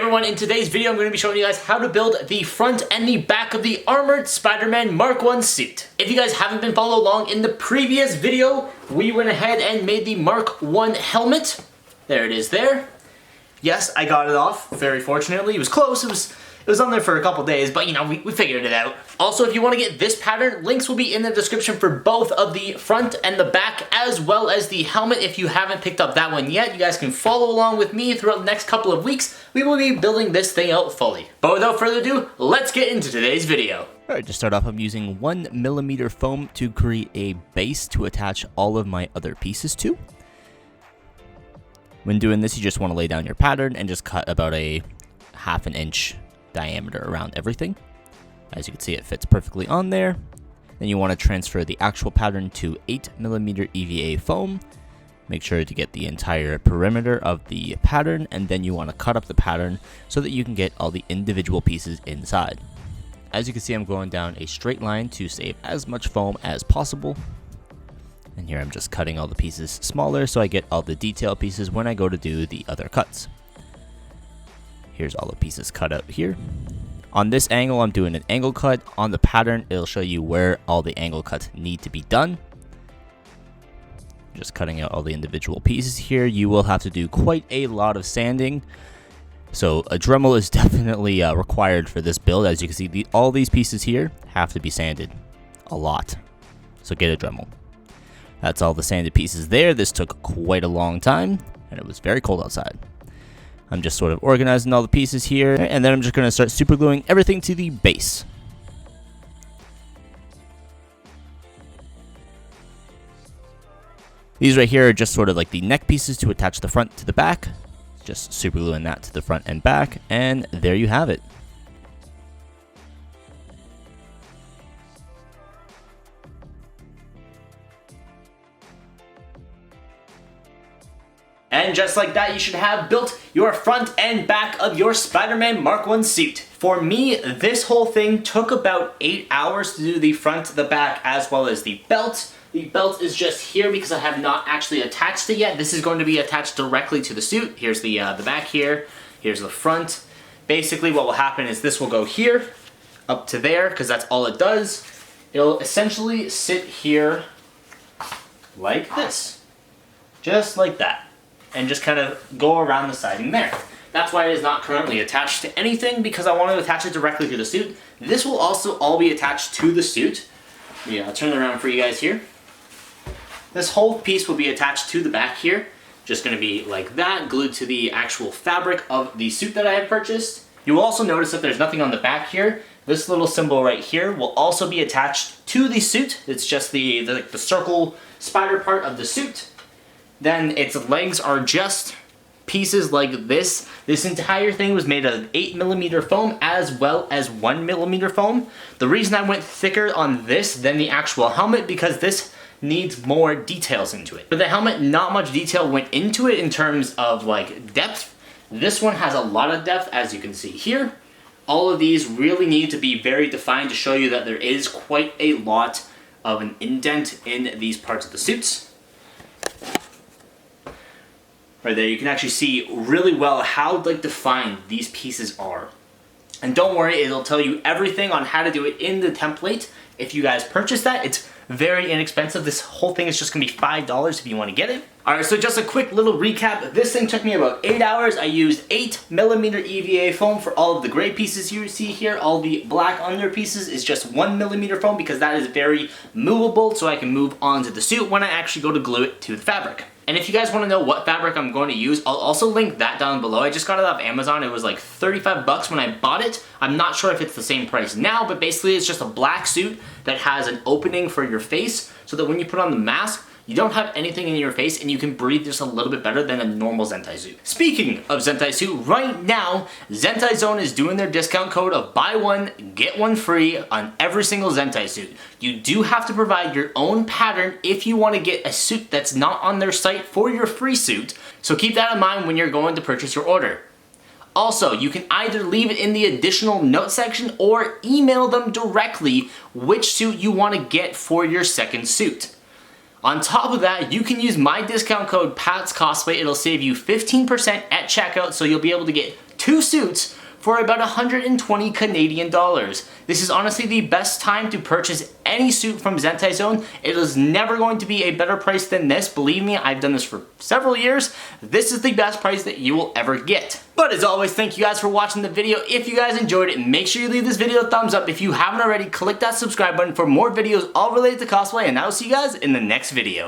everyone, in today's video I'm going to be showing you guys how to build the front and the back of the armored Spider-Man Mark 1 suit. If you guys haven't been following along in the previous video, we went ahead and made the Mark 1 helmet. There it is there. Yes, I got it off, very fortunately. It was close, it was on there for a couple days, but you know, we figured it out. Also, if you want to get this pattern, links will be in the description for both of the front and the back, as well as the helmet. If you haven't picked up that one yet, you guys can follow along with me throughout the next couple of weeks. We will be building this thing out fully. But without further ado, let's get into today's video. Alright, to start off, I'm using 1mm foam to create a base to attach all of my other pieces to. When doing this, you just want to lay down your pattern and just cut about a 1/2 inch diameter around everything. As you can see, it fits perfectly on there. Then you want to transfer the actual pattern to 8mm EVA foam. Make sure to get the entire perimeter of the pattern, and then you want to cut up the pattern so that you can get all the individual pieces inside. As you can see, I'm going down a straight line to save as much foam as possible. And here I'm just cutting all the pieces smaller so I get all the detail pieces when I go to do the other cuts. Here's all the pieces cut out here. On this angle, I'm doing an angle cut. On the pattern, it'll show you where all the angle cuts need to be done. Just cutting out all the individual pieces here. You will have to do quite a lot of sanding. So a Dremel is definitely required for this build. As you can see, all these pieces here have to be sanded a lot. So get a Dremel. That's all the sanded pieces there. This took quite a long time, and it was very cold outside. I'm just sort of organizing all the pieces here, and then I'm just going to start super gluing everything to the base. These right here are just sort of like the neck pieces to attach the front to the back. Just super gluing that to the front and back, and there you have it. And just like that, you should have built your front and back of your Spider-Man Mark 1 suit. For me, this whole thing took about 8 hours to do the front, the back, as well as the belt. The belt is just here because I have not actually attached it yet. This is going to be attached directly to the suit. Here's the back here. Here's the front. Basically, what will happen is this will go here, up to there, because that's all it does. It'll essentially sit here like this. Just like that. And just kind of go around the siding there. That's why it is not currently attached to anything, because I want to attach it directly to the suit. This will also all be attached to the suit. Yeah, I'll turn it around for you guys here. This whole piece will be attached to the back here. Just going to be like that, glued to the actual fabric of the suit that I have purchased. You will also notice that there's nothing on the back here. This little symbol right here will also be attached to the suit. It's just the circle spider part of the suit. Then its legs are just pieces like this. This entire thing was made of 8mm foam as well as 1mm foam. The reason I went thicker on this than the actual helmet, because this needs more details into it. For the helmet, not much detail went into it in terms of like depth. This one has a lot of depth, as you can see here. All of these really need to be very defined to show you that there is quite a lot of an indent in these parts of the suits. Right there, you can actually see really well how defined these pieces are. And don't worry, it'll tell you everything on how to do it in the template. If you guys purchase that, it's very inexpensive. This whole thing is just going to be $5 if you want to get it. Alright, so just a quick little recap. This thing took me about 8 hours. I used 8mm EVA foam for all of the gray pieces you see here. All the black under pieces is just 1mm foam, because that is very movable, so I can move onto the suit when I actually go to glue it to the fabric. And if you guys want to know what fabric I'm going to use, I'll also link that down below. I just got it off Amazon. It was like 35 bucks when I bought it. I'm not sure if it's the same price now, but basically it's just a black suit that has an opening for your face so that when you put on the mask, you don't have anything in your face and you can breathe just a little bit better than a normal Zentai suit. Speaking of Zentai suit, right now, Zentai Zone is doing their discount code of buy one, get one free on every single Zentai suit. You do have to provide your own pattern if you want to get a suit that's not on their site for your free suit, so keep that in mind when you're going to purchase your order. Also, you can either leave it in the additional note section or email them directly which suit you want to get for your second suit. On top of that, you can use my discount code PATSCosplay. It'll save you 15% at checkout, so you'll be able to get 2 suits for about 120 Canadian dollars. This is honestly the best time to purchase any suit from Zentai Zone. It is never going to be a better price than this. Believe me, I've done this for several years. This is the best price that you will ever get. But as always, thank you guys for watching the video. If you guys enjoyed it, make sure you leave this video a thumbs up. If you haven't already, click that subscribe button for more videos all related to cosplay, and I will see you guys in the next video.